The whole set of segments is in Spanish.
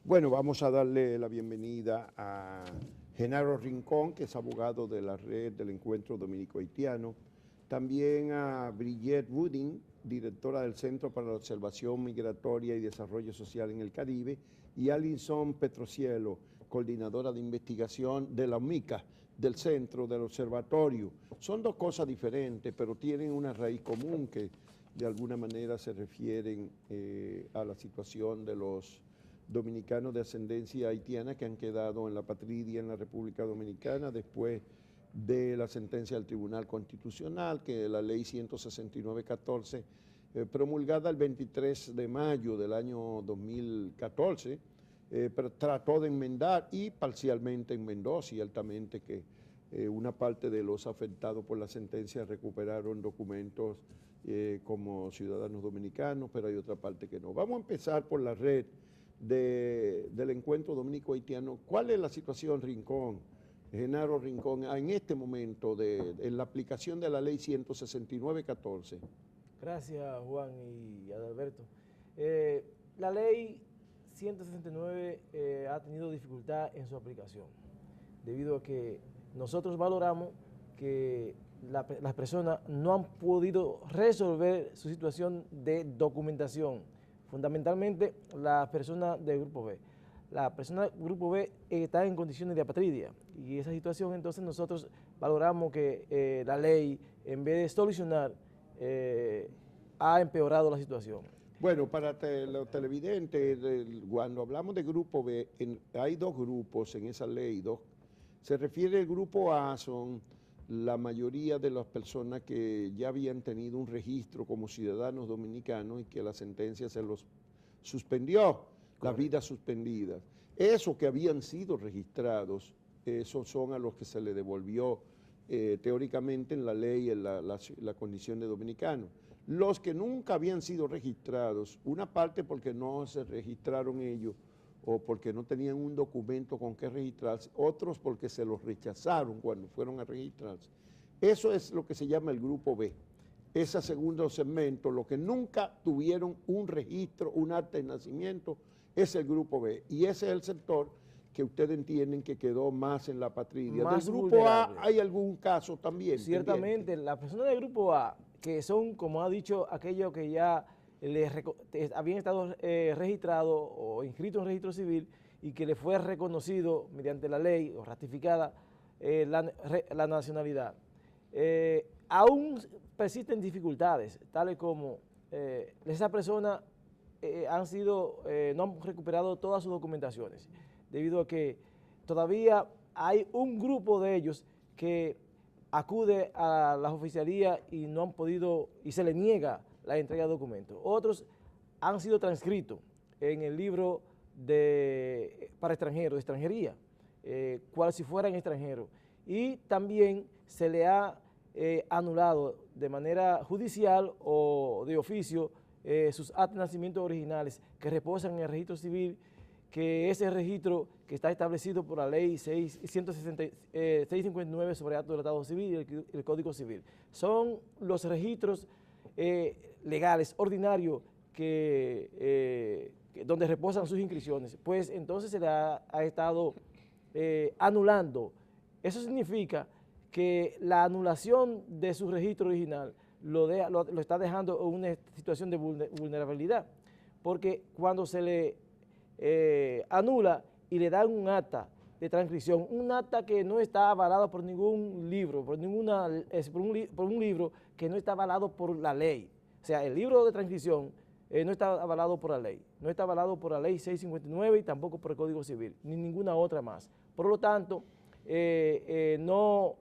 Bueno, vamos a darle la bienvenida a Genaro Rincón, que es abogado de la Red del Encuentro Dominico-Haitiano, también a Brigitte Wooding, directora del Centro para la Observación Migratoria y Desarrollo Social en el Caribe, y Alison Petrociello, coordinadora de investigación de la OMICA, del Centro del Observatorio. Son dos cosas diferentes, pero tienen una raíz común que de alguna manera se refieren a la situación de los dominicanos de ascendencia haitiana que han quedado en la patria en la República Dominicana después de la sentencia del Tribunal Constitucional, que la ley 169-14, promulgada el 23 de mayo del año 2014, pero trató de enmendar y parcialmente enmendó, ciertamente que una parte de los afectados por la sentencia recuperaron documentos como ciudadanos dominicanos, pero hay otra parte que no. Vamos a empezar por la red del Encuentro Dominico-Haitiano. ¿Cuál es la situación, Rincón, Genaro Rincón, en este momento en la aplicación de la ley 169-14? Gracias, Juan y Adalberto. La ley 169 ha tenido dificultad en su aplicación, debido a que nosotros valoramos que las personas no han podido resolver su situación de documentación, fundamentalmente las personas del Grupo B. La persona del Grupo B está en condiciones de apatridia y esa situación entonces nosotros valoramos que la ley, en vez de solucionar, ha empeorado la situación. Bueno, para los televidentes, cuando hablamos de Grupo B, hay dos grupos en esa ley. Se refiere al Grupo A, son la mayoría de las personas que ya habían tenido un registro como ciudadanos dominicanos y que la sentencia se los suspendió, las vidas suspendidas. Esos que habían sido registrados, esos son a los que se le devolvió teóricamente en la ley la condición de dominicano. Los que nunca habían sido registrados, una parte porque no se registraron ellos o porque no tenían un documento con que registrarse, otros porque se los rechazaron cuando fueron a registrarse. Eso es lo que se llama el Grupo B. Ese segundo segmento, los que nunca tuvieron un registro, un acta de nacimiento, es el Grupo B. Y ese es el sector que ustedes entienden que quedó más en la patria. Más del Grupo vulnerable. A hay algún caso también. Ciertamente, pendiente. las personas del Grupo A, que son, como ha dicho, aquellos que ya habían estado registrados o inscritos en registro civil y que les fue reconocido mediante la ley o ratificada la nacionalidad. Aún persisten dificultades, tales como esas personas no han recuperado todas sus documentaciones, debido a que todavía hay un grupo de ellos que acude a las oficialías y no han podido, y se le niega la entrega de documentos. Otros han sido transcritos en el libro para extranjeros, de extranjería, cual si fueran extranjeros. Y también se le ha anulado de manera judicial o de oficio sus actas de nacimiento originales que reposan en el registro civil, que es el registro que está establecido por la ley 659 sobre actos del Estado Civil y el Código Civil. Son los registros legales, ordinarios, donde reposan sus inscripciones, pues entonces se le ha estado anulando. Eso significa que la anulación de su registro original lo está dejando en una situación de vulnerabilidad, porque cuando se le anula y le dan un acta de transcripción, un acta que no está avalado por ningún libro, por un libro que no está avalado por la ley. O sea, el libro de transcripción no está avalado por la ley, no está avalado por la ley 659 y tampoco por el Código Civil, ni ninguna otra más. Por lo tanto, no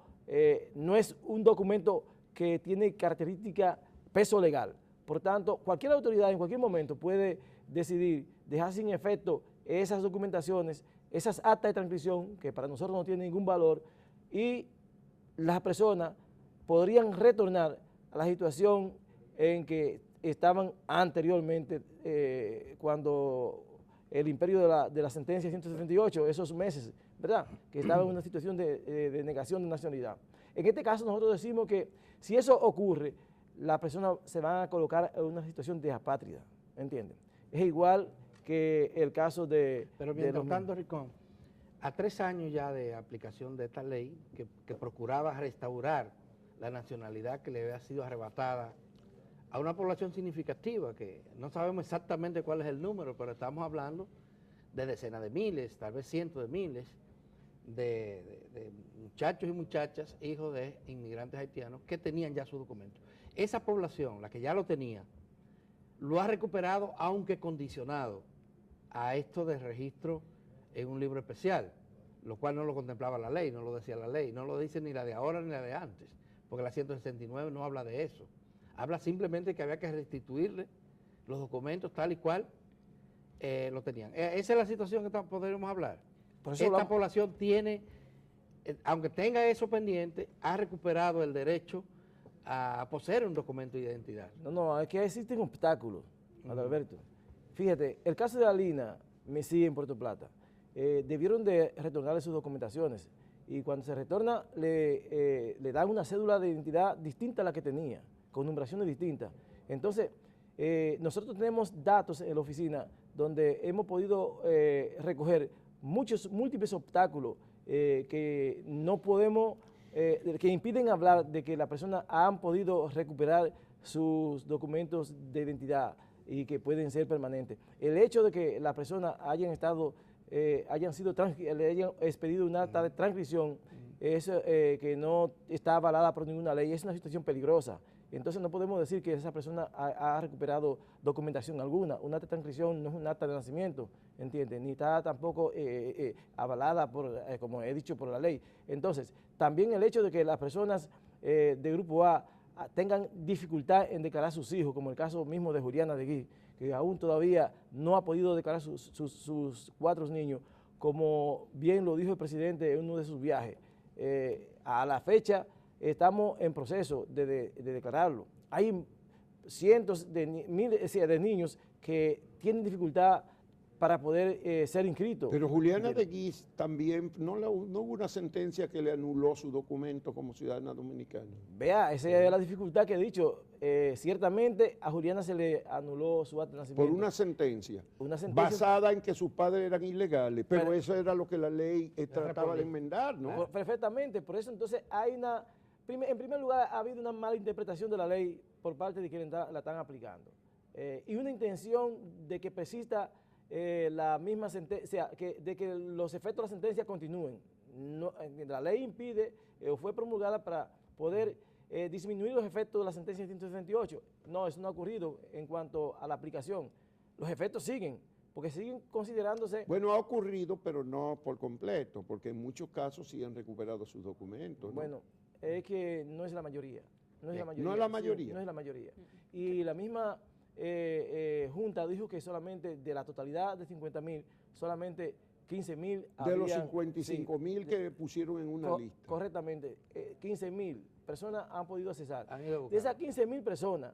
es un documento que tiene característica peso legal. Por tanto, cualquier autoridad en cualquier momento puede decidir dejar sin efecto esas documentaciones, esas actas de transcripción que para nosotros no tienen ningún valor, y las personas podrían retornar a la situación en que estaban anteriormente cuando el imperio de la sentencia 178, esos meses, ¿verdad?, que estaban en una situación de negación de nacionalidad. En este caso nosotros decimos que si eso ocurre, las personas se van a colocar en una situación de apátrida, ¿entienden? Es igual que el caso de... Pero mientras tanto, Rincón, a 3 años ya de aplicación de esta ley que procuraba restaurar la nacionalidad que le había sido arrebatada a una población significativa, que no sabemos exactamente cuál es el número, pero estamos hablando de decenas de miles, tal vez cientos de miles, de muchachos y muchachas, hijos de inmigrantes haitianos, que tenían ya su documento. Esa población, la que ya lo tenía, lo ha recuperado, aunque condicionado a esto de registro en un libro especial, lo cual no lo contemplaba la ley, no lo decía la ley, no lo dice ni la de ahora ni la de antes, porque la 169 no habla de eso. Habla simplemente que había que restituirle los documentos tal y cual lo tenían. Esa es la situación que podríamos hablar. Esta población tiene, aunque tenga eso pendiente, ha recuperado el derecho a poseer un documento de identidad. No, es que existen obstáculos, Adalberto. Fíjate, el caso de Alina Messi en Puerto Plata, debieron de retornarle sus documentaciones y cuando se retorna le dan una cédula de identidad distinta a la que tenía, con numeraciones distintas. Entonces, nosotros tenemos datos en la oficina donde hemos podido recoger múltiples obstáculos que no podemos, que impiden hablar de que las personas han podido recuperar sus documentos de identidad y que pueden ser permanentes. El hecho de que las personas hayan estado, le hayan expedido una acta de transcripción que no está avalada por ninguna ley, es una situación peligrosa. Entonces no podemos decir que esa persona ha recuperado documentación alguna. Una acta de transcripción no es un acta de nacimiento, ¿entiendes? Ni está tampoco avalada, como he dicho, por la ley. Entonces, también el hecho de que las personas de Grupo A tengan dificultad en declarar a sus hijos, como el caso mismo de Juliana de Gui, que aún todavía no ha podido declarar sus 4 niños, como bien lo dijo el presidente en uno de sus viajes. A la fecha estamos en proceso de declararlo. Hay cientos de miles de niños que tienen dificultad para poder ser inscritos. Pero Juliana de Guis también, no hubo una sentencia que le anuló su documento como ciudadana dominicana. Vea, esa es la dificultad que he dicho. Ciertamente a Juliana se le anuló su acta de nacimiento. Por una sentencia basada en que sus padres eran ilegales, pero eso era lo que la ley trataba de enmendar, ¿no? Perfectamente, por eso entonces hay una... En primer lugar, ha habido una mala interpretación de la ley por parte de quienes la están aplicando y una intención de que persista la misma sentencia, de que los efectos de la sentencia continúen. La ley impide o fue promulgada para poder disminuir los efectos de la sentencia 168. No, eso no ha ocurrido en cuanto a la aplicación. Los efectos siguen, porque siguen considerándose... Bueno, ha ocurrido, pero no por completo, porque en muchos casos sí han recuperado sus documentos, ¿no? Bueno, es que no es la mayoría. No es la mayoría. ¿No es la mayoría? Sí, no es la mayoría. Y la misma Junta dijo que solamente de la totalidad de 50.000, solamente 15.000 de los 55.000 que pusieron en una lista. Correctamente, 15.000 personas han podido accesar. De esas 15.000 personas,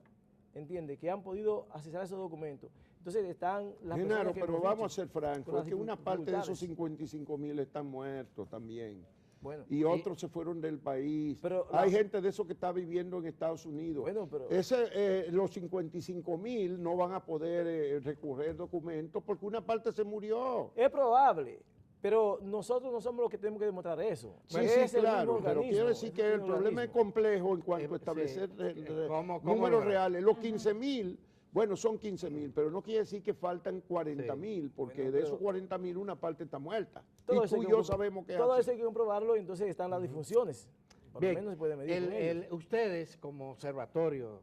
entiende, que han podido accesar esos documentos, entonces están las Genaro, personas que pero vamos a ser francos, es que una parte de esos dificultades. 55.000 están muertos también. Bueno, Y otros se fueron del país. Pero hay gente de eso que está viviendo en Estados Unidos. Bueno, pero... Los 55.000 no van a poder recurrir documentos porque una parte se murió. Es probable, pero nosotros no somos los que tenemos que demostrar eso. Sí, claro, pero quiero decir que el problema es complejo en cuanto a establecer números reales. Los 15.000, bueno, son 15.000, pero no quiere decir que faltan 40.000, porque de esos 40.000 una parte está muerta. Y tú y yo sabemos que todo eso hay que comprobarlo y entonces están las disfunciones. Por lo menos se puede medir. Ustedes como observatorio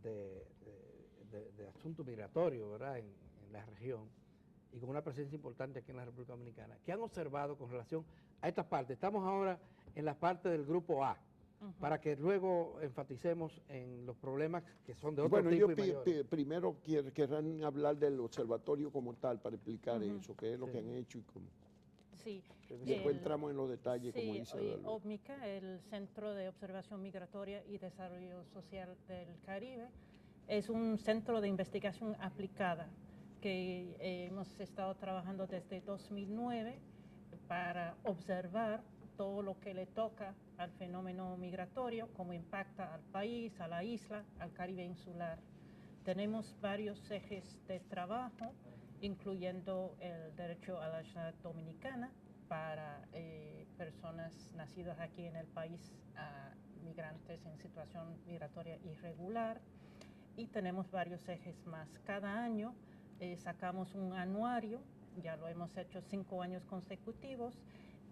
de asuntos migratorios, ¿verdad?, en la región, y con una presencia importante aquí en la República Dominicana, ¿qué han observado con relación a esta parte? Estamos ahora en la parte del grupo A, para que luego enfaticemos en los problemas que son de otro tipo y mayores. Bueno, primero querrán hablar del observatorio como tal para explicar eso, qué es lo que han hecho y cómo. Sí. Después entramos en los detalles, como dice Adalberto. OVMICA, el Centro de Observación Migratoria y Desarrollo Social del Caribe, es un centro de investigación aplicada que hemos estado trabajando desde 2009 para observar todo lo que le toca al fenómeno migratorio, cómo impacta al país, a la isla, al Caribe insular. Tenemos varios ejes de trabajo incluyendo el derecho a la nacionalidad dominicana para personas nacidas aquí en el país, migrantes en situación migratoria irregular, y tenemos varios ejes más. Cada año sacamos un anuario, ya lo hemos hecho 5 años consecutivos,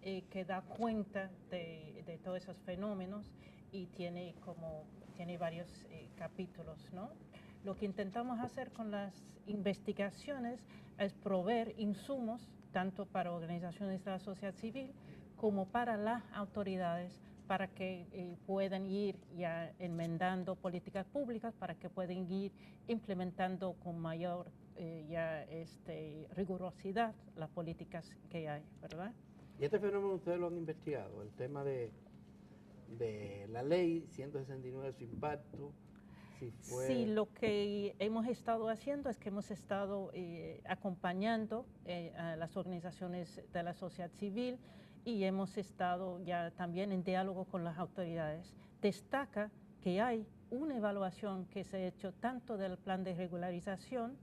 que da cuenta de todos esos fenómenos y tiene varios capítulos, ¿no? Lo que intentamos hacer con las investigaciones es proveer insumos tanto para organizaciones de la sociedad civil como para las autoridades, para que puedan ir ya enmendando políticas públicas, para que puedan ir implementando con mayor rigurosidad las políticas que hay, ¿verdad? ¿Y este fenómeno ustedes lo han investigado? El tema de la ley 169, su impacto. Sí, lo que hemos estado haciendo es que hemos estado acompañando a las organizaciones de la sociedad civil y hemos estado ya también en diálogo con las autoridades. Destaca que hay una evaluación que se ha hecho tanto del plan de regularización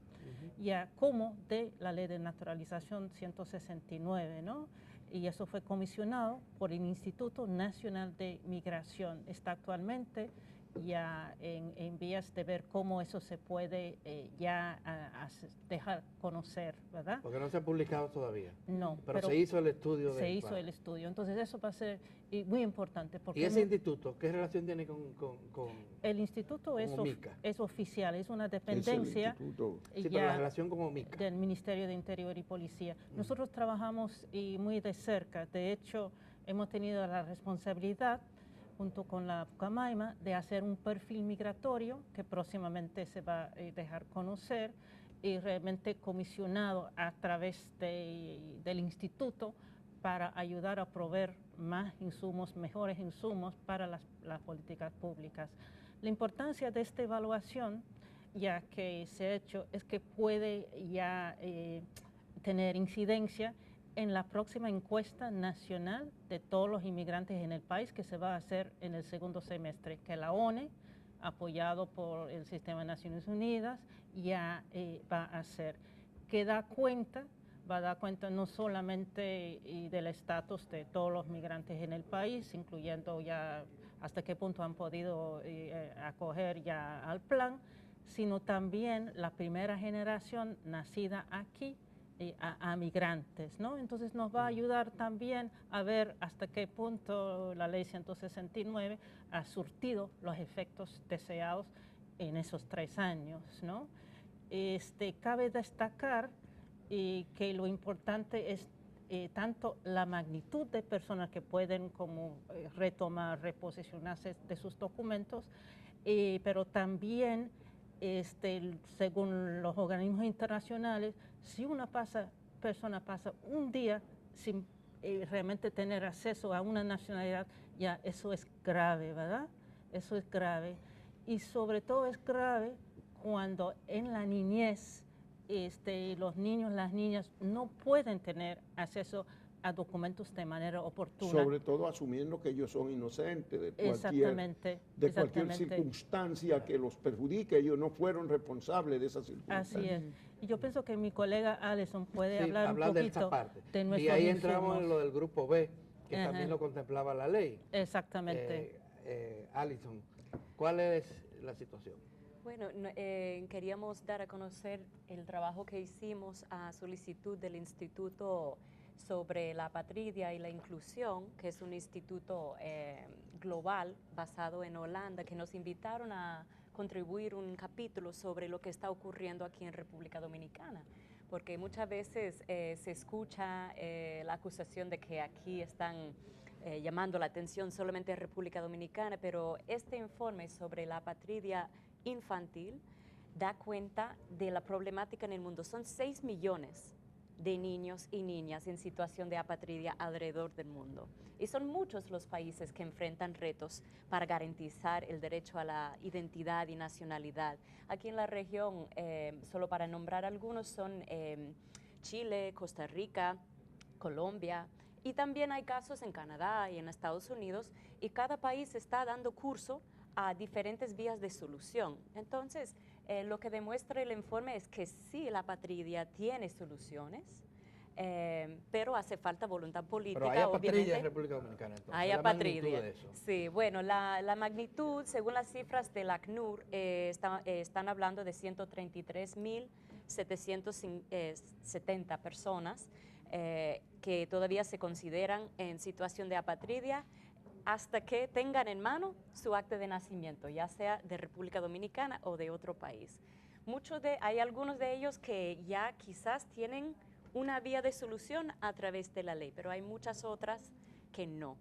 ya como de la ley de naturalización 169, ¿no? Y eso fue comisionado por el Instituto Nacional de Migración. Está actualmente ya en vías de ver cómo eso se puede dejar conocer, ¿verdad? Porque no se ha publicado todavía. No. Pero se hizo el estudio. Se hizo el estudio. Entonces eso va a ser muy importante. Porque ¿Y ese instituto qué relación tiene con el instituto es oficial, es una dependencia. Sí, pero la relación con OMICA. Del Ministerio de Interior y Policía. Nosotros trabajamos muy de cerca. De hecho, hemos tenido la responsabilidad junto con la Pucamaima, de hacer un perfil migratorio que próximamente se va a dejar conocer y realmente comisionado a través del instituto para ayudar a proveer más insumos, mejores insumos para las políticas públicas. La importancia de esta evaluación, ya que se ha hecho, es que puede ya tener incidencia en la próxima encuesta nacional de todos los inmigrantes en el país que se va a hacer en el segundo semestre, que la ONE, apoyado por el Sistema de Naciones Unidas, ya va a hacer, que va a dar cuenta no solamente del estatus de todos los migrantes en el país, incluyendo ya hasta qué punto han podido acoger ya al plan, sino también la primera generación nacida aquí, a migrantes, ¿no? Entonces nos va a ayudar también a ver hasta qué punto la ley 169 ha surtido los efectos deseados en esos 3 años, ¿no? Cabe destacar que lo importante es tanto la magnitud de personas que pueden como retomar, reposicionarse de sus documentos, pero también según los organismos internacionales, si una persona pasa un día sin realmente tener acceso a una nacionalidad, ya eso es grave, ¿verdad? Eso es grave. Y sobre todo es grave cuando en la niñez los niños, las niñas no pueden tener acceso a documentos de manera oportuna. Sobre todo asumiendo que ellos son inocentes de cualquier circunstancia que los perjudique, ellos no fueron responsables de esa circunstancia. Así es. Y yo pienso que mi colega Alison puede hablar un de poquito esa parte. de nuestros Y ahí insumos. entramos en lo del grupo B, que también lo contemplaba la ley. Exactamente. Alison, ¿cuál es la situación? Bueno, queríamos dar a conocer el trabajo que hicimos a solicitud del Instituto sobre la Apatridia y la Inclusión, que es un instituto global basado en Holanda, que nos invitaron a contribuir un capítulo sobre lo que está ocurriendo aquí en República Dominicana, porque muchas veces se escucha la acusación de que aquí están llamando la atención solamente a República Dominicana, pero este informe sobre la apatridia infantil da cuenta de la problemática en el mundo. Son 6 millones de niños y niñas en situación de apatridia alrededor del mundo. Y son muchos los países que enfrentan retos para garantizar el derecho a la identidad y nacionalidad. Aquí en la región, solo para nombrar algunos, son Chile, Costa Rica, Colombia, y también hay casos en Canadá y en Estados Unidos, y cada país está dando curso a diferentes vías de solución. Entonces, Lo que demuestra el informe es que sí, la apatridia tiene soluciones, pero hace falta voluntad política. Pero hay apatridia obviamente. en República Dominicana, entonces. Hay la magnitud apatridia. de eso. Sí, bueno, la magnitud, según las cifras del ACNUR, están hablando de 133.770 personas que todavía se consideran en situación de apatridia hasta que tengan en mano su acta de nacimiento, ya sea de República Dominicana o de otro país. Hay algunos de ellos que ya quizás tienen una vía de solución a través de la ley, pero hay muchas otras que no.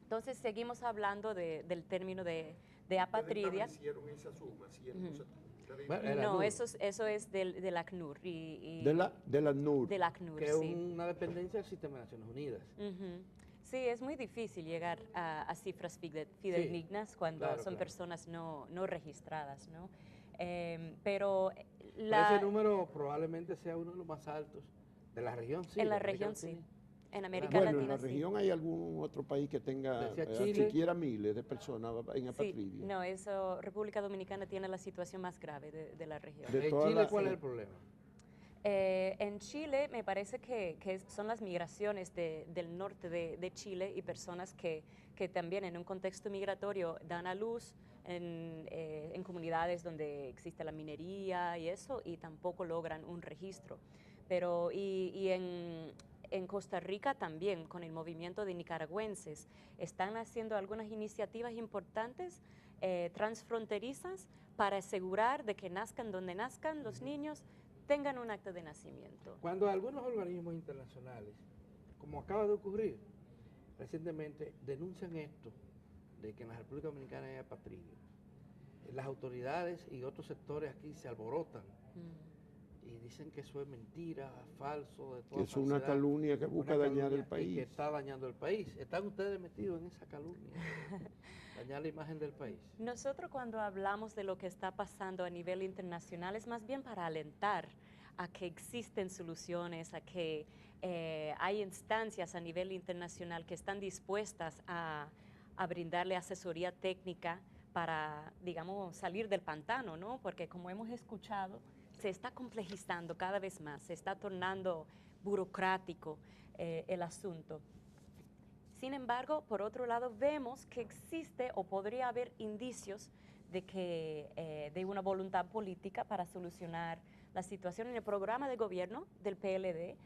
Entonces seguimos hablando del término de apatridia. ¿Establecieron esa suma? Bueno, No, ACNUR, eso es del ACNUR. De la NUR. Del ACNUR, que es sí. una dependencia del sistema de Naciones Unidas. Ujú. Sí, es muy difícil llegar a cifras fidedignas cuando claro, son claro. personas no registradas, ¿no? Pero Pero ese número probablemente sea uno de los más altos de la región, sí. en la de América región sí, Latina. en América Bueno, en Latina la sí. región hay algún otro país que tenga Decía Chile. siquiera miles de personas en Sí, apatridia. no, eso, República Dominicana tiene la situación más grave de la región. De En todas Chile, las- ¿cuál es el problema? En Chile me parece que son las migraciones del norte de Chile y personas que también en un contexto migratorio dan a luz en comunidades donde existe la minería y eso, y tampoco logran un registro. Pero en Costa Rica también, con el movimiento de nicaragüenses, están haciendo algunas iniciativas importantes transfronterizas para asegurar de que nazcan donde nazcan los niños, tengan un acta de nacimiento. Cuando algunos organismos internacionales, como acaba de ocurrir recientemente, denuncian esto, de que en la República Dominicana hay apatridia, las autoridades y otros sectores aquí se alborotan y dicen que eso es mentira, falso, de toda Que es una falsedad, calumnia que busca una dañar el calumnia y país. que está dañando el país. ¿Están ustedes metidos en esa calumnia? Dañar la imagen del país. Nosotros cuando hablamos de lo que está pasando a nivel internacional es más bien para alentar a que existen soluciones, a que hay instancias a nivel internacional que están dispuestas a brindarle asesoría técnica para, digamos, salir del pantano, ¿no? Porque como hemos escuchado, se está complejizando cada vez más, se está tornando burocrático el asunto. Sin embargo, por otro lado, vemos que existe o podría haber indicios de una voluntad política para solucionar la situación. En el programa de gobierno del PLD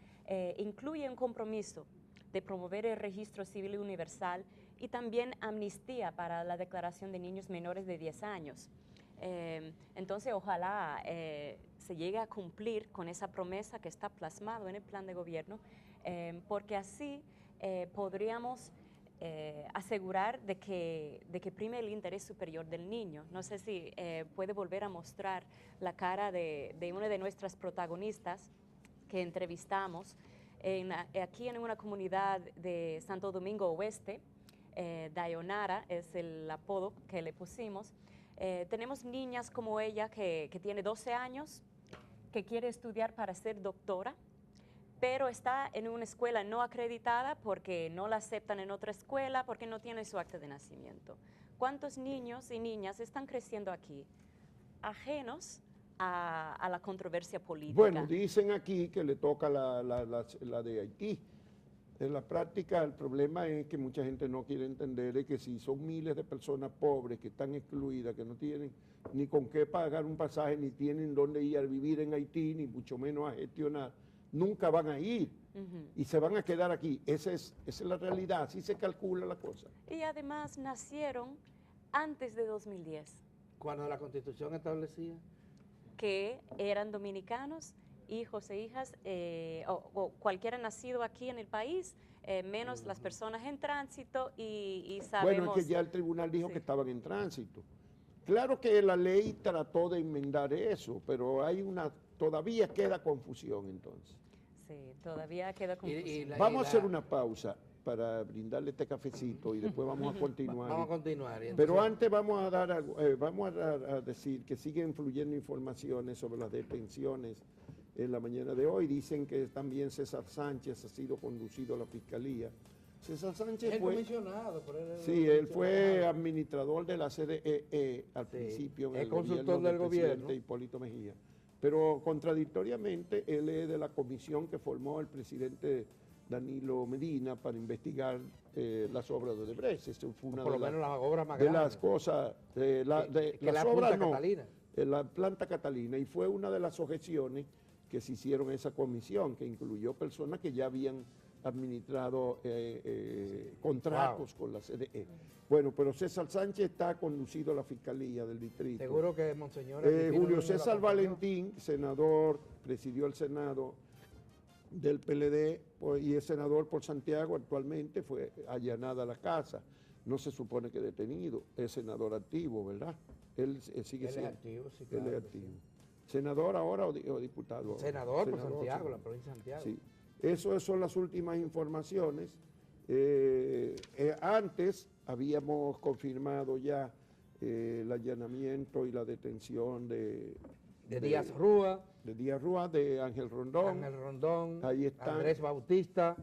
incluye un compromiso de promover el registro civil universal y también amnistía para la declaración de niños menores de 10 años. Entonces, ojalá se llegue a cumplir con esa promesa que está plasmado en el plan de gobierno, porque así podríamos asegurar de que prime el interés superior del niño. No sé si puede volver a mostrar la cara de una de nuestras protagonistas que entrevistamos aquí en una comunidad de Santo Domingo Oeste. Dayonara es el apodo que le pusimos. Tenemos niñas como ella que tiene 12 años, que quiere estudiar para ser doctora, pero está en una escuela no acreditada porque no la aceptan en otra escuela, porque no tiene su acta de nacimiento. ¿Cuántos niños y niñas están creciendo aquí ajenos a la controversia política? Bueno, dicen aquí que le toca la de Haití. En la práctica, el problema es que mucha gente no quiere entender es que si son miles de personas pobres que están excluidas, que no tienen ni con qué pagar un pasaje, ni tienen dónde ir a vivir en Haití, ni mucho menos a gestionar, nunca van a ir y se van a quedar aquí. Esa es la realidad, así se calcula la cosa. Y además nacieron antes de 2010, Cuando la Constitución establecía que eran dominicanos, hijos e hijas, o cualquiera nacido aquí en el país, menos las personas en tránsito y sabemos... Bueno, es que ya el tribunal dijo Sí. que estaban en tránsito. Claro que la ley trató de enmendar eso, pero todavía queda confusión entonces. Sí, todavía queda confusión. Vamos a hacer una pausa para brindarle este cafecito y después vamos a continuar. Vamos a continuar. y Pero entonces- antes vamos a decir que siguen fluyendo informaciones sobre las detenciones en la mañana de hoy. Dicen que también César Sánchez ha sido conducido a la fiscalía. César Es Sánchez el fue... comisionado, pero él es el Sí, él fue comisionado. administrador de la CDEE al Sí, principio en es el consultor gobierno del presidente gobierno. Hipólito Mejía. Pero contradictoriamente, él es de la comisión que formó el presidente Danilo Medina para investigar las obras de Odebrecht. Eso fue una Por lo de, menos las obras más de grandes. las cosas, que las la obras Punta no, Catalina. la planta Catalina, y fue una de las objeciones que se hicieron en esa comisión, que incluyó personas que ya habían administrado contratos con la CDE. Bueno, pero César Sánchez está conducido a la Fiscalía del Distrito. Seguro que Monseñor... Julio César Valentín, senador, presidió el Senado del PLD y es senador por Santiago actualmente, fue allanada la casa. No se supone que detenido, es senador activo, ¿verdad? Él sigue Él es siendo. activo, sí, Él claro es que activo. sí. ¿Senador ahora o diputado? ahora? Senador por Senador, Santiago, senador. la provincia de Santiago. Sí. Esas son las últimas informaciones. Antes habíamos confirmado ya el allanamiento y la detención de Díaz Rúa, de Díaz Rúa, de Ángel Rondón. Ángel Rondón, Ahí están. Andrés Bautista,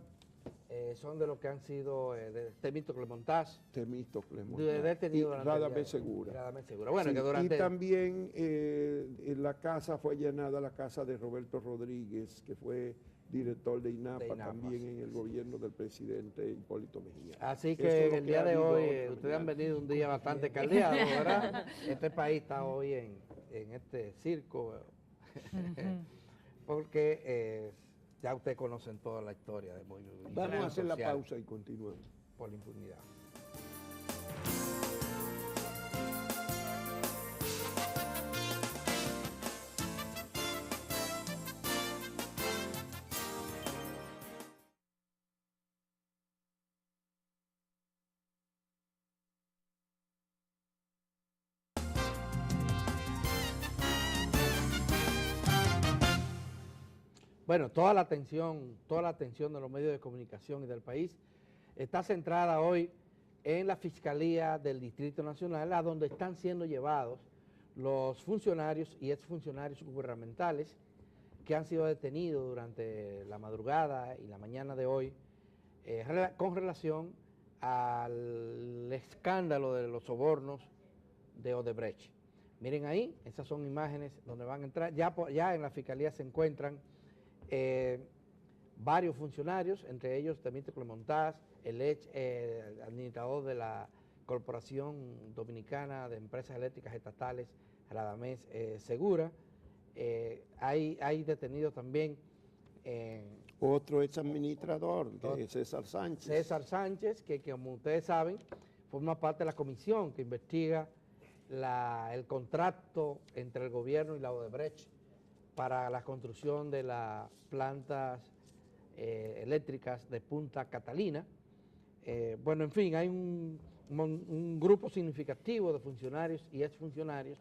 son de los que han sido de Temístocle Montaz, Temístocles detenido y durante Radamés el día- Segura. Radamés Segura. Bueno, Sí, que durante... y también en la casa fue allanada la casa de Roberto Rodríguez, que fue director de INAPA, De INAPA, también sí, en el gobierno del presidente Hipólito Mejía. Así Eso que es lo el día ha de habido hoy, esta ustedes han mañana. venido un día bastante caldeado, ¿verdad? Este país está hoy en este circo, porque ya ustedes conocen toda la historia de movimiento Vamos a hacer la social pausa y continuamos. por la impunidad. Bueno, toda la atención de los medios de comunicación y del país está centrada hoy en la Fiscalía del Distrito Nacional, a donde están siendo llevados los funcionarios y exfuncionarios gubernamentales que han sido detenidos durante la madrugada y la mañana de hoy con relación al escándalo de los sobornos de Odebrecht. Miren ahí, esas son imágenes donde van a entrar. Ya en la Fiscalía se encuentran varios funcionarios, entre ellos Temístocle Montaz, el administrador de la Corporación Dominicana de Empresas Eléctricas Estatales, Radamés Segura. Hay detenidos también Otro ex administrador, que es César Sánchez. César Sánchez, que como ustedes saben, forma parte de la comisión que investiga el contrato entre el gobierno y la Odebrecht para la construcción de las plantas eléctricas de Punta Catalina. Bueno, en fin, hay un grupo significativo de funcionarios y exfuncionarios.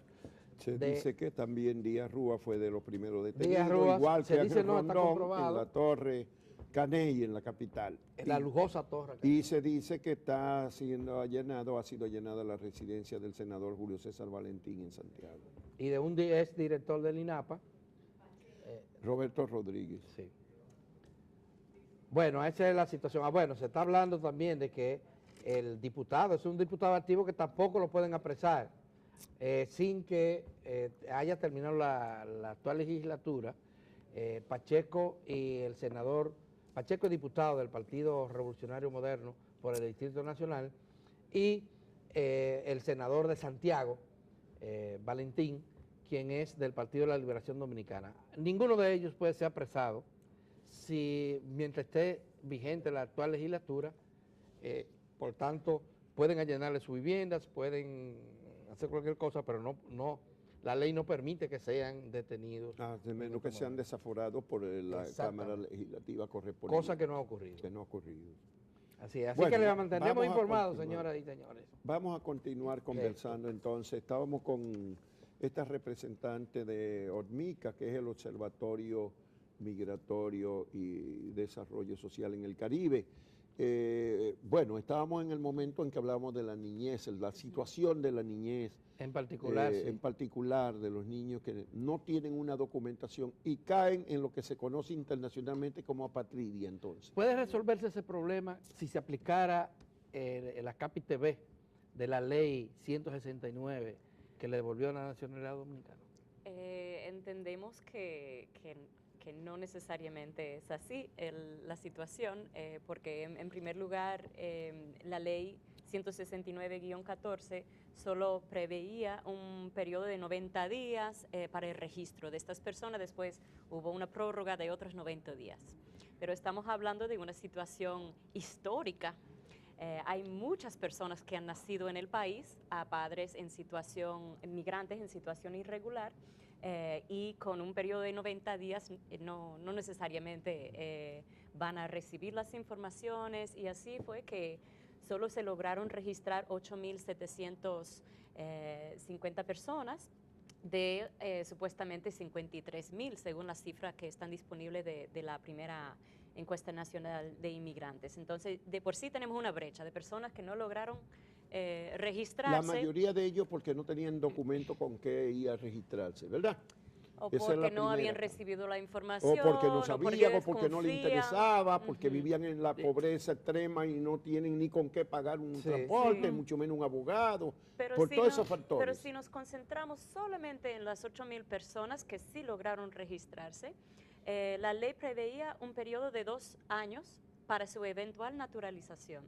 Se dice que también Díaz Rúa fue de los primeros Díaz detenidos, Rúa, igual se que dice Ángel no, está Rondón comprobado. en la Torre Caney, en la capital. En la lujosa torre. Y se dice que está siendo allanado, ha sido allanada la residencia del senador Julio César Valentín en Santiago. Y de un ex director del INAPA. Roberto Rodríguez. Sí. Bueno, esa es la situación. Bueno, se está hablando también de que el diputado, es un diputado activo que tampoco lo pueden apresar sin que haya terminado la actual legislatura. Pacheco y el senador, Pacheco es diputado del Partido Revolucionario Moderno por el Distrito Nacional, y el senador de Santiago, Valentín, quien es del Partido de la Liberación Dominicana. Ninguno de ellos puede ser apresado mientras esté vigente la actual legislatura. Por tanto, pueden allanarle sus viviendas, pueden hacer cualquier cosa, pero no, la ley no permite que sean detenidos. De menos que sean desaforados por la Cámara Legislativa correspondiente. Cosa que no ha ocurrido. Que no ha ocurrido. Así es. Así Bueno, que les mantendremos vamos a informados, continuar. señoras y señores. Vamos a continuar conversando entonces. Estábamos con esta representante de ORMICA, que es el Observatorio Migratorio y Desarrollo Social en el Caribe. Bueno, estábamos en el momento en que hablábamos de la niñez, la situación de la niñez, En particular, sí. en particular de los niños que no tienen una documentación y caen en lo que se conoce internacionalmente como apatridia, entonces. ¿Puede resolverse ese problema si se aplicara el acápite B de la ley 169 que le devolvió la nacionalidad dominicana? Entendemos que no necesariamente es así la situación, porque en primer lugar la ley 169-14 solo preveía un periodo de 90 días para el registro de estas personas, después hubo una prórroga de otros 90 días. Pero estamos hablando de una situación histórica. Hay muchas personas que han nacido en el país a padres en situación, migrantes en situación irregular, y con un periodo de 90 días no necesariamente van a recibir las informaciones, y así fue que solo se lograron registrar 8.750 personas de supuestamente 53.000, según las cifras que están disponibles de la primera encuesta nacional de inmigrantes. Entonces, de por sí tenemos una brecha de personas que no lograron registrarse. La mayoría de ellos porque no tenían documento con qué ir a registrarse, ¿verdad? O Esa es porque la no habían primera. recibido la O información. porque no sabían, o porque no les desconfían. interesaba, porque Ujú. vivían en la pobreza extrema y no tienen ni con qué pagar un Sí. transporte, Sí. mucho menos un abogado, Pero por si todos no- esos factores. Pero si nos concentramos solamente en las 8.000 personas que sí lograron registrarse, la ley preveía un periodo de 2 años para su eventual naturalización.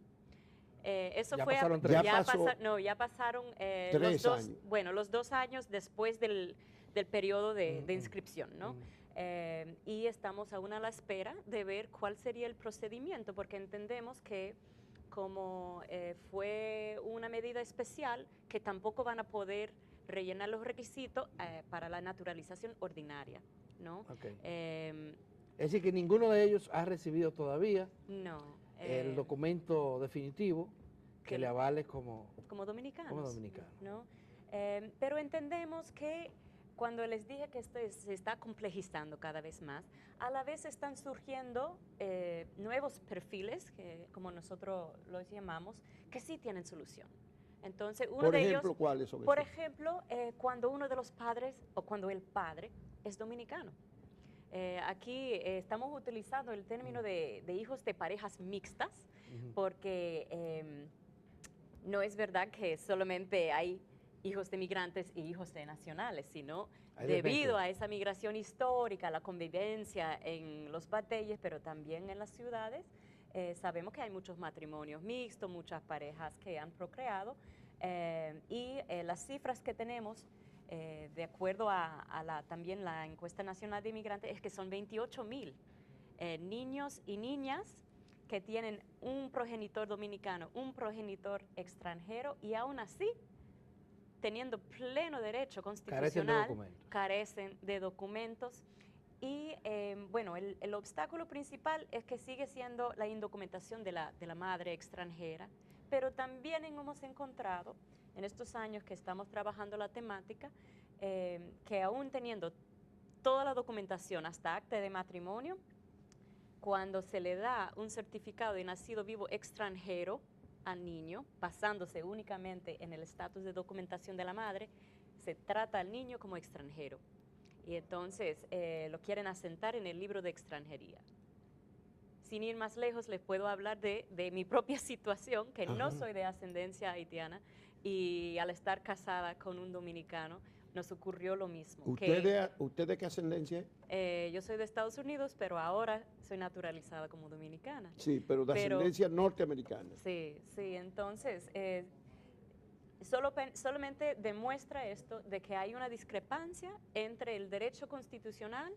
Eso Ya fue pasaron tres. Ya pasó ya pasaron 3 los 2, años. bueno, los 2 años después del periodo de inscripción, ¿no? Y estamos aún a la espera de ver cuál sería el procedimiento, porque entendemos que como fue una medida especial, que tampoco van a poder rellenar los requisitos para la naturalización ordinaria, ¿no? Ok. Em, Es decir, que ninguno de ellos ha recibido todavía no. el documento definitivo que que le lo- avale como Como dominicano. ¿no? Pero entendemos que cuando les dije que esto se está complejizando cada vez más, a la vez están surgiendo nuevos perfiles, como nosotros los llamamos, que sí tienen solución. Entonces, uno Por de ejemplo, ellos, ¿cuáles son por esos? ejemplo, cuando uno de los padres o cuando el padre es dominicano. Aquí estamos utilizando el término de hijos de parejas mixtas, porque no es verdad que solamente hay hijos de migrantes y hijos de nacionales, sino Hay de debido mezcla. a esa migración histórica, la convivencia en los batalles, pero también en las ciudades, sabemos que hay muchos matrimonios mixtos, muchas parejas que han procreado, y las cifras que tenemos, de acuerdo a también la encuesta nacional de inmigrantes, es que son 28.000 niños y niñas que tienen un progenitor dominicano, un progenitor extranjero, y aún así, teniendo pleno derecho constitucional, carecen de documentos. Y bueno, el obstáculo principal es que sigue siendo la indocumentación de la madre extranjera, pero también hemos encontrado en estos años que estamos trabajando la temática, que aún teniendo toda la documentación hasta acta de matrimonio, cuando se le da un certificado de nacido vivo extranjero al niño, basándose únicamente en el estatus de documentación de la madre, se trata al niño como extranjero. Y entonces lo quieren asentar en el libro de extranjería. Sin ir más lejos, les puedo hablar de mi propia situación, que no soy de ascendencia haitiana, y al estar casada con un dominicano, nos ocurrió lo mismo. ¿Usted de qué ascendencia es? Yo soy de Estados Unidos, pero ahora soy naturalizada como dominicana. Sí, pero de ascendencia norteamericana. Sí, entonces solamente demuestra esto de que hay una discrepancia entre el derecho constitucional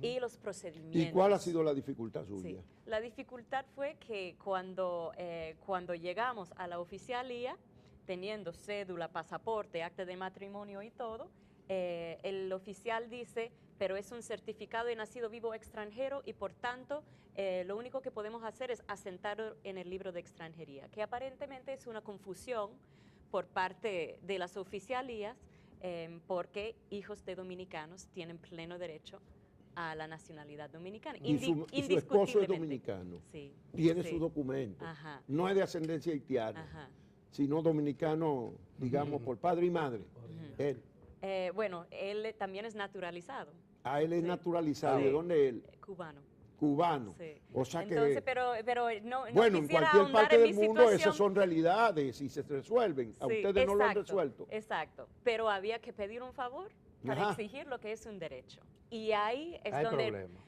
y los procedimientos. ¿Y cuál ha sido la dificultad suya? Sí, la dificultad fue que cuando llegamos a la oficialía, teniendo cédula, pasaporte, acta de matrimonio y todo, el oficial dice, pero es un certificado de nacido vivo extranjero y por tanto lo único que podemos hacer es asentarlo en el libro de extranjería, que aparentemente es una confusión por parte de las oficialías, porque hijos de dominicanos tienen pleno derecho a la nacionalidad dominicana. Y su esposo es Indiscutiblemente. dominicano. Sí. Tiene sí. su documento. Ajá. No es de ascendencia haitiana, Ajá. sino dominicano, digamos, por padre y madre. Él. Bueno, él también es naturalizado, A él es Sí. naturalizado. Sí. ¿De dónde él? cubano. Cubano. Sí. O sea Entonces, que, pero no bueno, en quisiera cualquier ahondar parte en del mi mundo situación. esas son realidades y se resuelven. A Sí, ustedes no lo han exacto, resuelto. Exacto, pero había que pedir un favor para Ajá. exigir lo que es un derecho. Y ahí es Hay donde problema.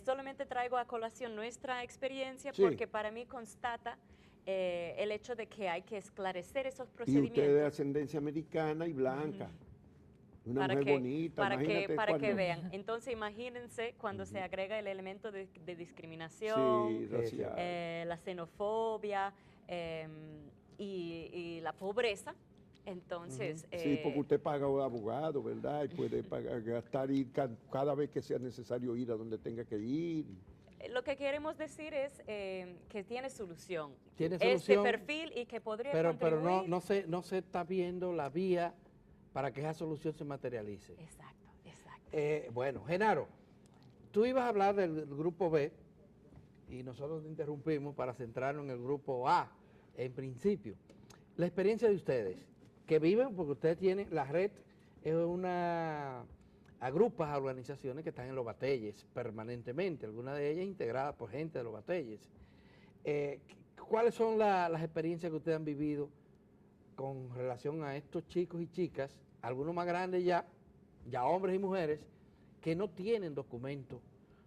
solamente traigo a colación nuestra experiencia Sí. porque para mí constata el hecho de que hay que esclarecer esos Y procedimientos. usted de ascendencia americana y blanca. Una mujer bonita, imagínate para que cuando- vean. Entonces imagínense cuando se agrega el elemento de discriminación, Sí, racial. la xenofobia y la pobreza. Entonces, Sí, porque usted paga un abogado, ¿verdad? Y puede pagar, gastar ir cada vez que sea necesario ir a donde tenga que ir. lo que queremos decir es que tiene solución. Tiene Este solución, perfil y que podría pero contribuir. no se está viendo la vía para que esa solución se materialice. Exacto, exacto. Bueno, Genaro, tú ibas a hablar del grupo B y nosotros te interrumpimos para centrarnos en el grupo A, en principio. La experiencia de ustedes, que viven, porque ustedes tienen, la red es una, agrupa a organizaciones que están en los batelles permanentemente, algunas de ellas integradas por gente de los batelles. ¿Cuáles son las experiencias que ustedes han vivido con relación a estos chicos y chicas, algunos más grandes ya hombres y mujeres, que no tienen documento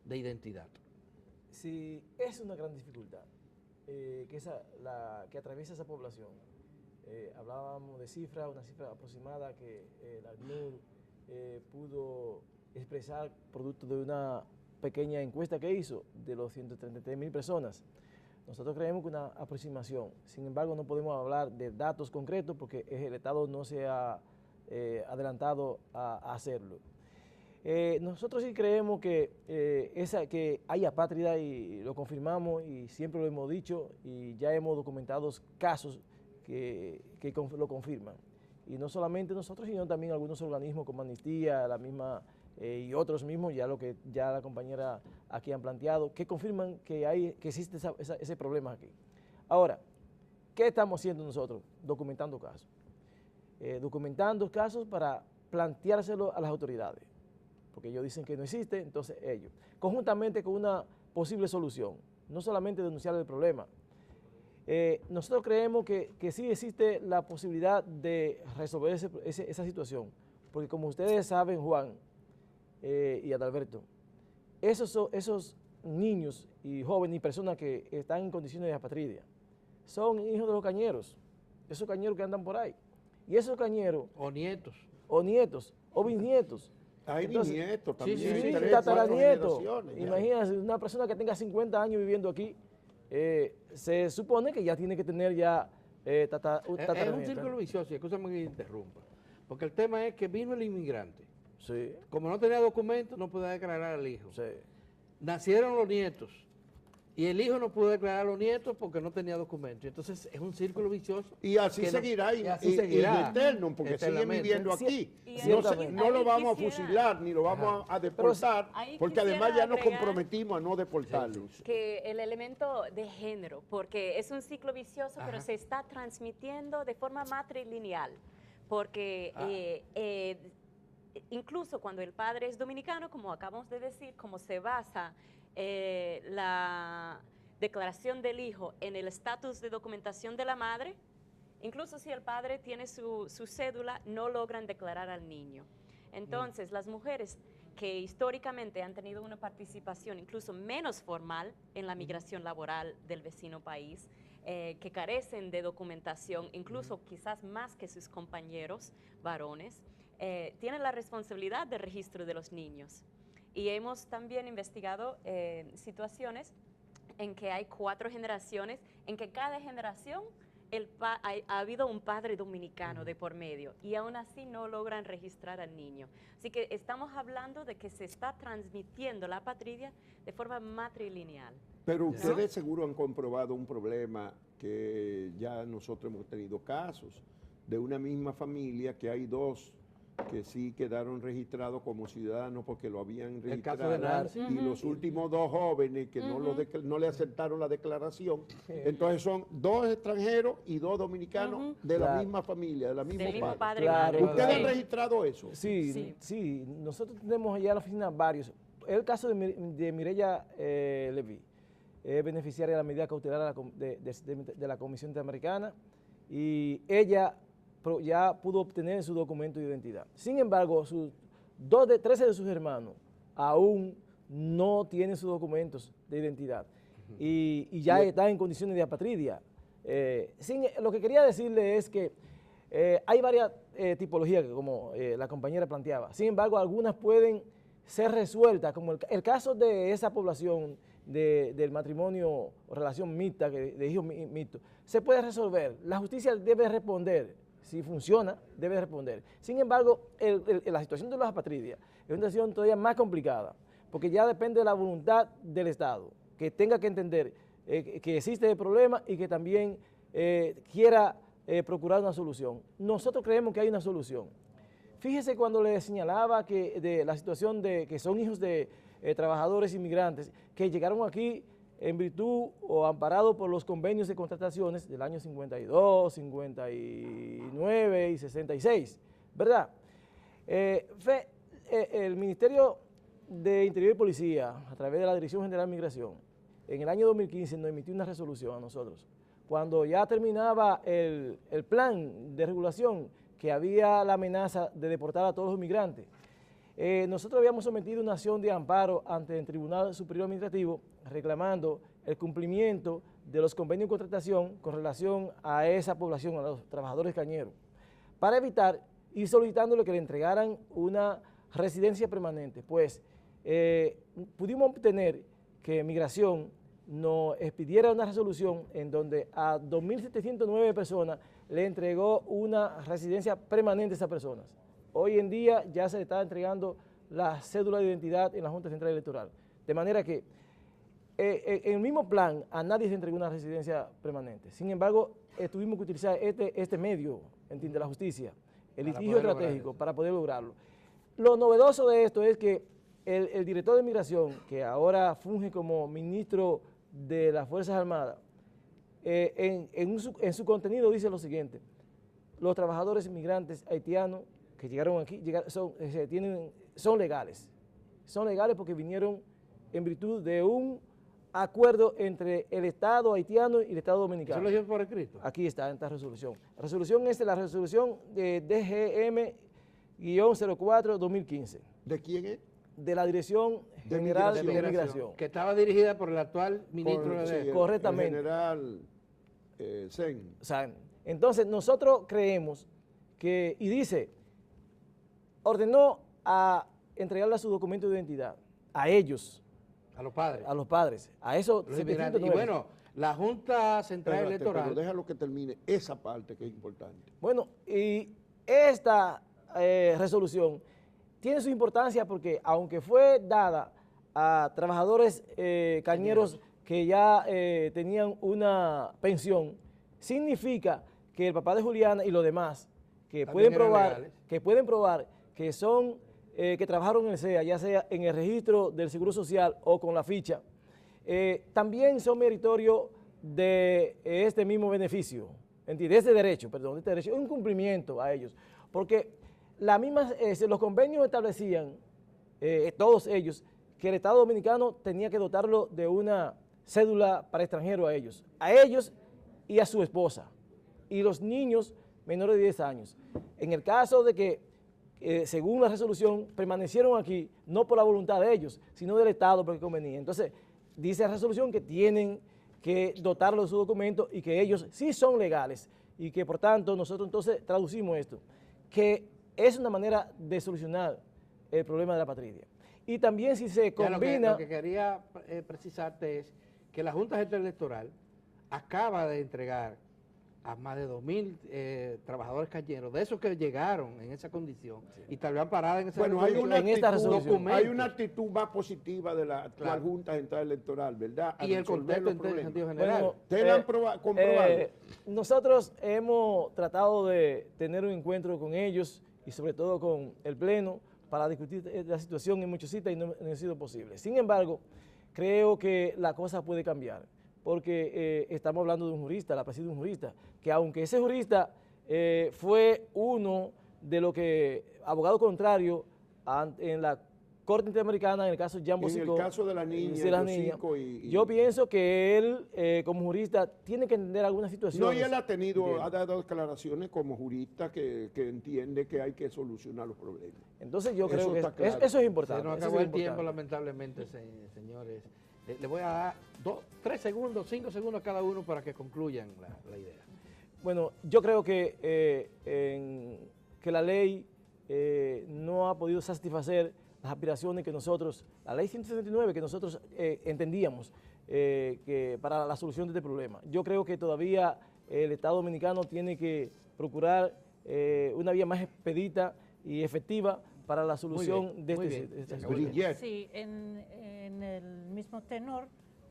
de identidad? Sí, es una gran dificultad que atraviesa esa población. Hablábamos de cifras, una cifra aproximada que la ACNUR pudo expresar producto de una pequeña encuesta que hizo de los 133.000 personas. Nosotros creemos que una aproximación, sin embargo no podemos hablar de datos concretos porque el Estado no se ha adelantado a hacerlo. Nosotros sí creemos que hay apátrida y lo confirmamos y siempre lo hemos dicho y ya hemos documentado casos que lo confirman. Y no solamente nosotros, sino también algunos organismos como Amnistía, la misma y otros mismos, ya lo que ya la compañera aquí han planteado, que confirman que existe ese problema aquí. Ahora, ¿qué estamos haciendo nosotros? Documentando casos. Documentando casos para planteárselo a las autoridades, porque ellos dicen que no existe, entonces ellos, conjuntamente con una posible solución, no solamente denunciar el problema. Nosotros creemos que sí existe la posibilidad de resolver esa situación, porque como ustedes saben, Juan y Adalberto, esos niños y jóvenes y personas que están en condiciones de apatridia son hijos de los cañeros, esos cañeros que andan por ahí. Y esos cañeros, O nietos. o bisnietos. Hay Entonces, nietos también. sí, hay sí, 3, 4 tataranietos. generaciones ya. Imagínense, una persona que tenga 50 años viviendo aquí, se supone que ya tiene que tener ya Es un tataranietos. círculo vicioso, y escúchame que interrumpa. Porque el tema es que vino el inmigrante. Sí, Como no tenía documentos, no podía declarar al hijo. sí. Nacieron los nietos. Y el hijo no pudo declarar a los nietos porque no tenía documentos. Entonces es un círculo vicioso. Y así que no- seguirá, y así seguirá, eterno, porque siguen eternamente. viviendo Sí, aquí. y No, ciertamente. no lo ahí vamos a quisiera- fusilar, ni lo vamos a deportar, ahí porque además quisiera ya nos agregar- comprometimos a no deportarlos. Que el elemento de género, porque es un ciclo vicioso, pero Ajá. se está transmitiendo de forma matrilineal, porque incluso cuando el padre es dominicano, como acabamos de decir, como se basa la declaración del hijo en el estatus de documentación de la madre, incluso si el padre tiene su cédula, no logran declarar al niño. Entonces, las mujeres que históricamente han tenido una participación incluso menos formal en la migración laboral del vecino país, que carecen de documentación, incluso quizás más que sus compañeros varones, tienen la responsabilidad del registro de los niños. Y hemos también investigado situaciones en que hay 4 generaciones, en que cada generación ha habido un padre dominicano de por medio y aún así no logran registrar al niño. Así que estamos hablando de que se está transmitiendo la apatridia de forma matrilineal. Pero ustedes seguro han comprobado un problema que ya nosotros hemos tenido casos de una misma familia que hay 2 que sí quedaron registrados como ciudadanos porque lo habían El caso de registrado, Nancy. y los últimos 2 jóvenes que no le aceptaron la declaración. Entonces son 2 extranjeros y 2 dominicanos de la Claro. misma familia, de la misma Del mismo padre. padre y Claro. madre. ¿Ustedes Sí. han registrado eso? Sí, Sí. sí, nosotros tenemos allá en la oficina varios. El caso de Mireya Levy, es beneficiaria de la medida cautelar de la Comisión Interamericana, y ella ya pudo obtener su documento de identidad. Sin embargo, 13 de sus hermanos aún no tienen sus documentos de identidad y ya están en condiciones de apatridia. Lo que quería decirle es que hay varias tipologías, como la compañera planteaba. Sin embargo, algunas pueden ser resueltas, como el caso de esa población del matrimonio o relación mixta, de hijos mixtos, se puede resolver. La justicia debe responder. Si funciona, debe responder. Sin embargo, la situación de los apatridias es una situación todavía más complicada, porque ya depende de la voluntad del Estado, que tenga que entender que existe el problema y que también quiera procurar una solución. Nosotros creemos que hay una solución. Fíjese cuando le señalaba que de la situación de que son hijos de trabajadores inmigrantes que llegaron aquí en virtud o amparados por los convenios de contrataciones del año 52, 59 y 66, ¿verdad? El Ministerio de Interior y Policía, a través de la Dirección General de Migración, en el año 2015 nos emitió una resolución a nosotros. Cuando ya terminaba el plan de regulación, que había la amenaza de deportar a todos los inmigrantes, nosotros habíamos sometido una acción de amparo ante el Tribunal Superior Administrativo reclamando el cumplimiento de los convenios de contratación con relación a esa población, a los trabajadores cañeros, para evitar y solicitándole que le entregaran una residencia permanente. Pues pudimos obtener que Migración nos expidiera una resolución en donde a 2.709 personas le entregó una residencia permanente a esas personas. Hoy en día ya se le está entregando la cédula de identidad en la Junta Central Electoral. De manera que en el mismo plan a nadie se entregó una residencia permanente. Sin embargo, tuvimos que utilizar este medio, entiende, la justicia, el litigio estratégico para poder lograrlo. Lo novedoso de esto es que el director de Migración, que ahora funge como ministro de las Fuerzas Armadas, en su contenido dice lo siguiente: los trabajadores inmigrantes haitianos que llegaron aquí son legales. Son legales porque vinieron en virtud de un acuerdo entre el Estado haitiano y el Estado dominicano. ¿Eso lo dijo por escrito? Aquí está en esta resolución. La resolución es la resolución de DGM-04-2015, ¿De quién es? de la Dirección General de Migración. Migración. Que estaba dirigida por el actual ministro Sí, de... Correctamente. El general Sen. O sea, entonces nosotros creemos que, y dice, ordenó a entregarle su documento de identidad a ellos, A los padres. a los padres, a esos Los inmigrantes. Y 709. bueno, la Junta Central Espérate, Electoral... pero déjalo que termine esa parte que es importante. Bueno, y esta resolución tiene su importancia porque, aunque fue dada a trabajadores cañeros que ya tenían una pensión, significa que el papá de Juliana y los demás que También pueden eran probar legales. que son que trabajaron en el SEA, ya sea en el registro del Seguro Social o con la ficha, también son meritorios de este mismo beneficio, ¿entiendes? Este derecho, es un cumplimiento a ellos, porque los convenios establecían, todos ellos, que el Estado Dominicano tenía que dotarlo de una cédula para extranjeros a ellos y a su esposa, y los niños menores de 10 años. En el caso de que, según la resolución, permanecieron aquí, no por la voluntad de ellos, sino del Estado porque convenía. Entonces, dice la resolución que tienen que dotarlo de su documento y que ellos sí son legales y que, por tanto, nosotros entonces traducimos esto, que es una manera de solucionar el problema de la apatridia. Y también si se Ya, combina... Lo que quería precisarte es que la Junta Central Electoral acaba de entregar a más de 2.000 trabajadores cañeros, de esos que llegaron en esa condición y estaban parados en esa Bueno, hay una, en esta resolución. hay una actitud más positiva de la actual Junta Central Electoral, ¿verdad? A y el resolver contexto los en problemas. sentido general. Bueno, ¿Ustedes lo han comprobado? nosotros hemos tratado de tener un encuentro con ellos y sobre todo con el Pleno para discutir la situación en Mochocita y no ha sido posible. Sin embargo, creo que la cosa puede cambiar, porque estamos hablando de un jurista, la preside un jurista, que aunque ese jurista fue uno de los que, abogado contrario en la Corte Interamericana, en el caso de Jan Bosicó, en el caso de la niña, yo pienso que él, como jurista, tiene que entender algunas situaciones. No, y él ha dado declaraciones como jurista que entiende que hay que solucionar los problemas. Entonces yo creo que claro. eso es importante. Se nos acabó el tiempo, lamentablemente, señores. Le voy a dar 3 segundos, 5 segundos a cada uno para que concluyan la idea. Bueno, yo creo que la ley no ha podido satisfacer las aspiraciones que nosotros, la ley 169 que nosotros entendíamos que para la solución de este problema. Yo creo que todavía el Estado Dominicano tiene que procurar una vía más expedita y efectiva para la solución de este Brillet. Sí, en el mismo tenor,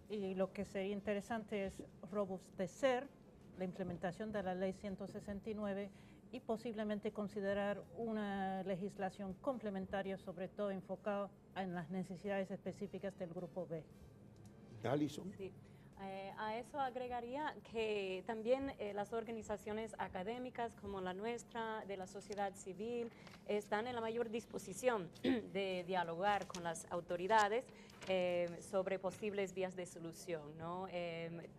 y lo que sería interesante es robustecer la implementación de la ley 169 y posiblemente considerar una legislación complementaria, sobre todo enfocada en las necesidades específicas del Grupo B. Alison. Sí. A eso agregaría que también las organizaciones académicas como la nuestra, de la sociedad civil, están en la mayor disposición de dialogar con las autoridades sobre posibles vías de solución, ¿no?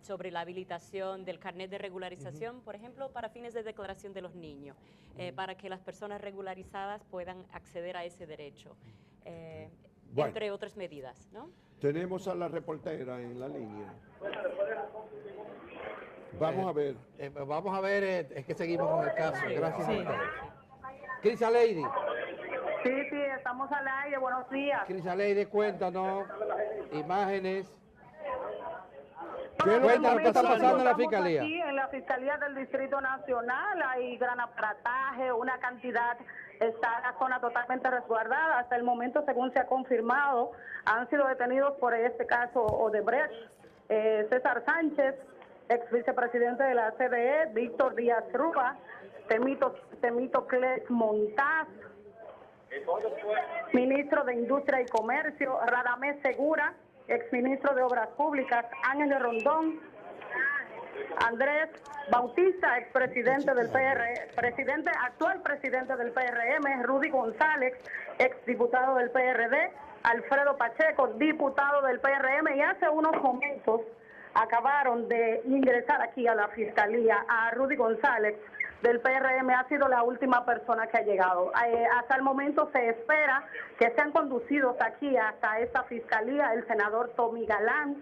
Sobre la habilitación del carnet de regularización, por ejemplo, para fines de declaración de los niños, para que las personas regularizadas puedan acceder a ese derecho, entre otras medidas, ¿no? Tenemos a la reportera en la línea. Vamos a ver. Vamos a ver, es que seguimos con el caso. Gracias. Sí. Crisa Lady. Sí, estamos al aire, buenos días. Crisa Lady, cuéntanos imágenes. Cuéntanos qué está pasando en la Fiscalía. Aquí en la Fiscalía del Distrito Nacional hay gran aparataje, una cantidad, está la zona totalmente resguardada. Hasta el momento, según se ha confirmado, han sido detenidos por este caso Odebrecht, César Sánchez, ex vicepresidente de la CDE, Víctor Díaz Ruba, Temístocles Montaz, ministro de Industria y Comercio, Radamés Segura, exministro de Obras Públicas, Ángel Rondón, Andrés Bautista, expresidente del actual presidente del PRM, Rudy González, exdiputado del PRD, Alfredo Pacheco, diputado del PRM, y hace unos momentos acabaron de ingresar aquí a la Fiscalía a Rudy González del PRM, ha sido la última persona que ha llegado. Hasta el momento se espera que sean conducidos aquí hasta esta Fiscalía el senador Tommy Galán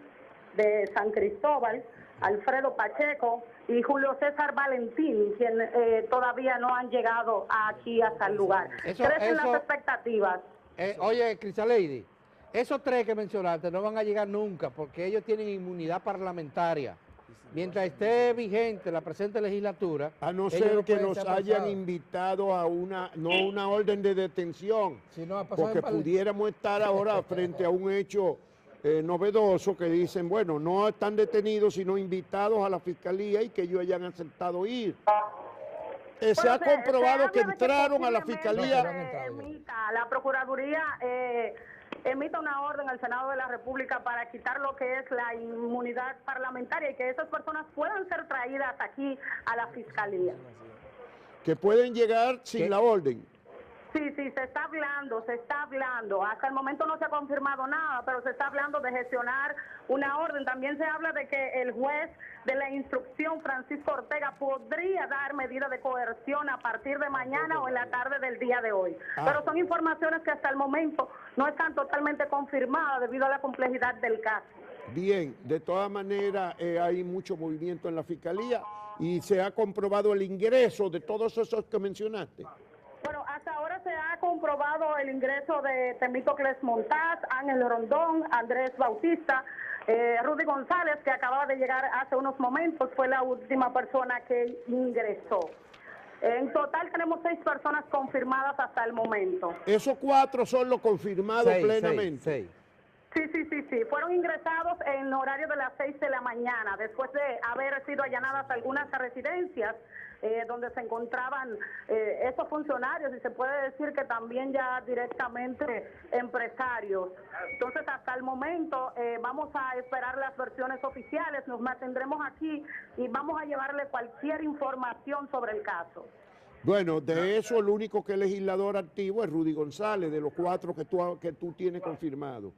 de San Cristóbal, Alfredo Pacheco y Julio César Valentín, quien todavía no han llegado aquí hasta el lugar. ¿Crecen las expectativas? Oye, Crisa Lady, esos 3 que mencionaste no van a llegar nunca porque ellos tienen inmunidad parlamentaria. Mientras esté vigente la presente legislatura, a no ser que nos hayan invitado a una orden de detención, porque pudiéramos estar ahora frente a un hecho novedoso que dicen, bueno, no están detenidos, sino invitados a la Fiscalía y que ellos hayan aceptado ir. Se ha comprobado que entraron a la Fiscalía. La Procuraduría emita una orden al Senado de la República para quitar lo que es la inmunidad parlamentaria y que esas personas puedan ser traídas aquí a la Fiscalía. Que pueden llegar sin la orden. Sí, se está hablando. Hasta el momento no se ha confirmado nada, pero se está hablando de gestionar una orden. También se habla de que el juez de la instrucción, Francisco Ortega, podría dar medida de coerción a partir de mañana o en la tarde del día de hoy. Pero son informaciones que hasta el momento no están totalmente confirmadas debido a la complejidad del caso. Bien, de todas maneras hay mucho movimiento en la Fiscalía y se ha comprobado el ingreso de todos esos que mencionaste. Bueno, hasta ahora se ha comprobado el ingreso de Temístocles Montaz, Ángel Rondón, Andrés Bautista, Rudy González, que acababa de llegar hace unos momentos, fue la última persona que ingresó. En total tenemos 6 personas confirmadas hasta el momento. Esos 4 son los confirmados plenamente. Sí. Fueron ingresados en horario de las 6 de la mañana, después de haber sido allanadas algunas residencias donde se encontraban esos funcionarios, y se puede decir que también ya directamente empresarios. Entonces, hasta el momento vamos a esperar las versiones oficiales, nos mantendremos aquí y vamos a llevarle cualquier información sobre el caso. Bueno, de eso el único que es legislador activo es Rudy González, de los 4 que tú tienes confirmado.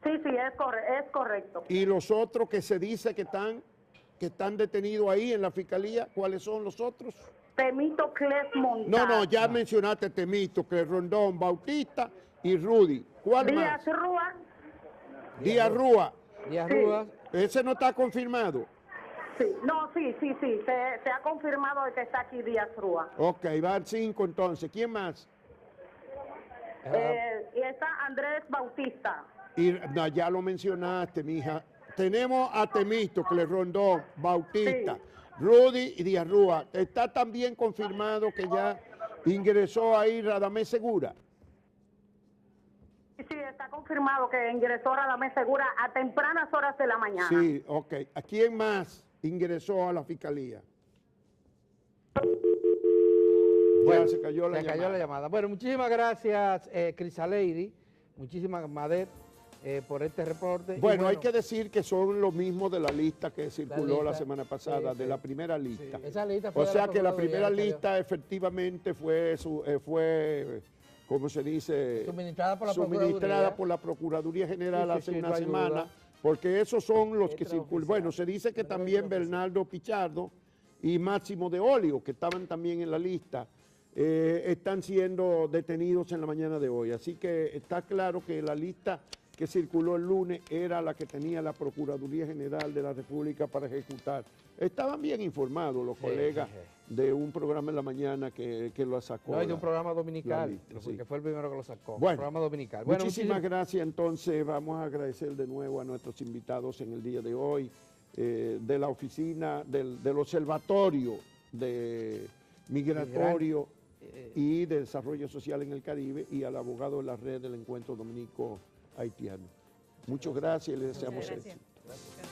Sí, es correcto. Y los otros que se dice que están detenidos ahí en la fiscalía, ¿cuáles son los otros? Temístocles Montaz. No, ya mencionaste Temístocles, Rondón, Bautista y Rudy. ¿Cuál Díaz más? Rúa. Díaz Rúa. Díaz Sí. Rúa. Ese no está confirmado. Sí, se ha confirmado de que está aquí Díaz Rúa. Ok, van 5 entonces. ¿Quién más? Y está Andrés Bautista. Y no, ya lo mencionaste, mija. Tenemos a Temístocles, Rondón, Bautista, Sí. Rudy y Díaz Rúa. Está también confirmado que ya ingresó ahí Radamés Segura. Sí, está confirmado que ingresó Radamés Segura a tempranas horas de la mañana. Sí, ok. ¿A quién más ingresó a la fiscalía? Bueno, se cayó la llamada. Bueno, muchísimas gracias, Crisaleidi, muchísimas Madet, por este reporte. Y Bueno, hay que decir que son los mismos de la lista que circuló la lista, semana pasada, sí, de sí. la primera lista. esa lista fue O de sea que la Procuraduría, primera que salió lista efectivamente fue, ¿cómo se dice? Suministrada por la Suministrada Procuraduría. por la Procuraduría General Sí, hace sí, una no hay semana, duda. porque esos son los que Extraoficial. circulan. Bueno, se dice que también Bernardo Pichardo y Máximo de Olio, que estaban también en la lista, están siendo detenidos en la mañana de hoy. Así que está claro que la lista que circuló el lunes era la que tenía la Procuraduría General de la República para ejecutar. Estaban bien informados los colegas de un programa en la mañana que lo sacó. No, hay de un la- programa la dominical, lista, sí. porque fue el primero que lo sacó. Bueno, programa dominical. Muchísimas gracias. Entonces, vamos a agradecer de nuevo a nuestros invitados en el día de hoy, de la oficina del Observatorio de Migratorio y de Desarrollo Social en el Caribe, y al abogado de la red del Encuentro Dominico Haitiano. Muchas gracias y les deseamos Gracias. éxito.